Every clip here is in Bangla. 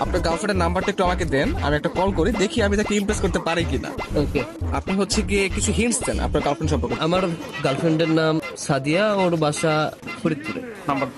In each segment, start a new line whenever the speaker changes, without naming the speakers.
আপনার গার্লফ্রেন্ডের নাম্বারটা একটু আমাকে দেন, আমি একটা কল করি, দেখি আমি তাকে ইমপ্রেস করতে পারি কিনা।
ওকে।
আপনি হচ্ছে গিয়ে কিছু হিন্টস দেন আপনার গার্লফ্রেন্ড সম্পর্কে।
আমার গার্লফ্রেন্ডের নাম সাদিয়া, ওর বাসা ফরিদপুরে।
নাম্বার।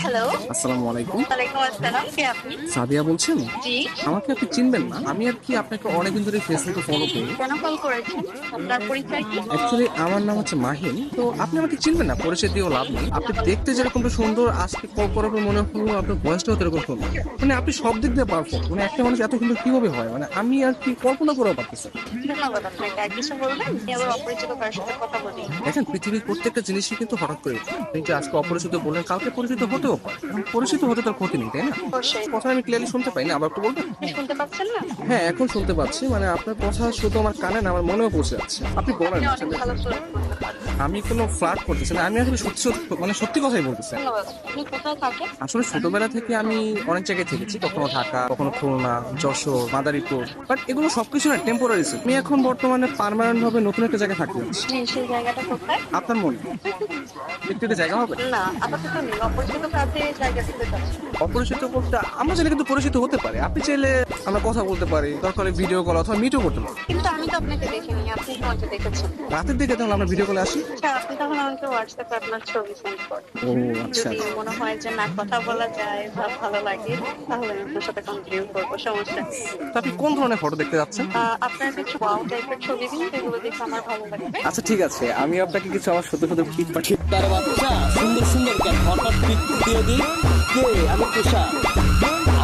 হ্যালো।
আসসালামু আলাইকুম।
ওয়ালাইকুম আসসালাম, কে আপনি?
সাদিয়া বলছেন?
জি।
আমাকে আপনি চিনবেন না, আমি আর কি আপনাকে অনেকদিন ধরে ফেসবুকে ফলো করি।
কেন কল করেছেন? আপনার পরিচয় কি?
অ্যাকচুয়ালি আমার নাম হচ্ছে মাহিন, তো আপনি আমাকে চিনবেন না, পরিচয় দিয়েও লাভ নেই। আপনি দেখতে যেরকমটা সুন্দর, আজকে কল করার পর মনে হলো আপনার বয়সটাও এরকম সুন্দর। মানে আপনি সব দিক দিয়ে পারফেক্ট, মানে একটা মানুষ এত সুন্দর কিভাবে হয়, মানে আমি আর কি কল্পনা করেও পারতেছি না।
ধন্যবাদ আপনাকে। এক কিছু বলবেন? আমি আবার অপরিচিত কারোর সাথে কথা বলি।
দেখেন, পৃথিবীর প্রত্যেকটা জিনিসই কিন্তু হঠাৎ করে ওঠে। আপনি যে আজকে অপরিচিত বললেন, কালকে পরিচিত হতেও পারে। এখন পরিচিত হতে তার ক্ষতি নেই, তাই না?
অবশ্যই।
কথা আমি ক্লিয়ারলি শুনতে পাই না, আবার একটু বলবেন?
আপনি শুনতে পাচ্ছেন না?
হ্যাঁ, এখন শুনতে পাচ্ছি। মানে আপনার কথা শুধু আমার কানে না, আমার মনেও পৌঁছে যাচ্ছে। আপনি বলেন।
আপনি অনেক ভালো ফ্লার্ট করতে পারেন।
আমি কোনো ফ্লার্ট করতেছি না, আমি আসলে সত্যি সত্যি, মানে সত্যি কথাই বলতেছি।
ধন্যবাদ। আপনি কোথায় থাকেন?
আসলে ছোটবেলা থেকে আমি অনেক জায়গায় থেকেছি, কখনো ঢাকা, কখনো খুলনা, যশোর, মাদারীপুর, বাট এগুলো সবকিছু না টেম্পোরারি ছিল। আমি এখন বর্তমানে পার্মানেন্ট ভাবে নতুন একটা জায়গায় থাকতে যাচ্ছি।
জি, সেই জায়গাটা কোথায়?
আপনার মনে একটু একটা জায়গা হবে?
না, আপাতত নেই। অপরিচিত কাজে জায়গা দিতে চাচ্ছি।
অপরিচিত বলতে আমরা চাইলে কিন্তু পরিচিত হতে পারি। আপনি চাইলে আমরা কথা বলতে পারি, দরকার হলে ভিডিও কল অথবা মিটও করতে পারি।
কিন্তু আমি তো আপনাকে দেখিনি, আপনি তো আমাকে দেখেছেন।
রাতের দিকে তাহলে আমরা ভিডিও কলে আসি।
আচ্ছা, আপনি তখন আমাকে হোয়াটসঅ্যাপে আপনার ছবি সেন্ড করেন।
ও আচ্ছা।
যদি মনে হয় যে না, কথা বলা যায় বা ভালো লাগে, তাহলে আমি আপনার সাথে কন্টিনিউ করবো, সমস্যা নেই।
তো আপনি কোন ধরনের ফটো দেখতে যাচ্ছেন?
আপনার কিছু ওয়াও টাইপের ছবি দিন, যেগুলো দেখে আমার ভালো লাগবে।
আচ্ছা ঠিক আছে, আমি আপনাকে কিছু আমার সত্য সত্য পিক পাঠিয়ে।
তার বাচ্চা সুন্দর সুন্দর কেন হঠাৎ পিক দিয়ে দিই। কে? আমি তুষার।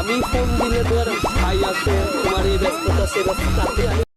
আমি ফোন দিলে তোর ভাই আছে, তোমার এই ব্যস্ততা সে ব্যস্ততা, আমি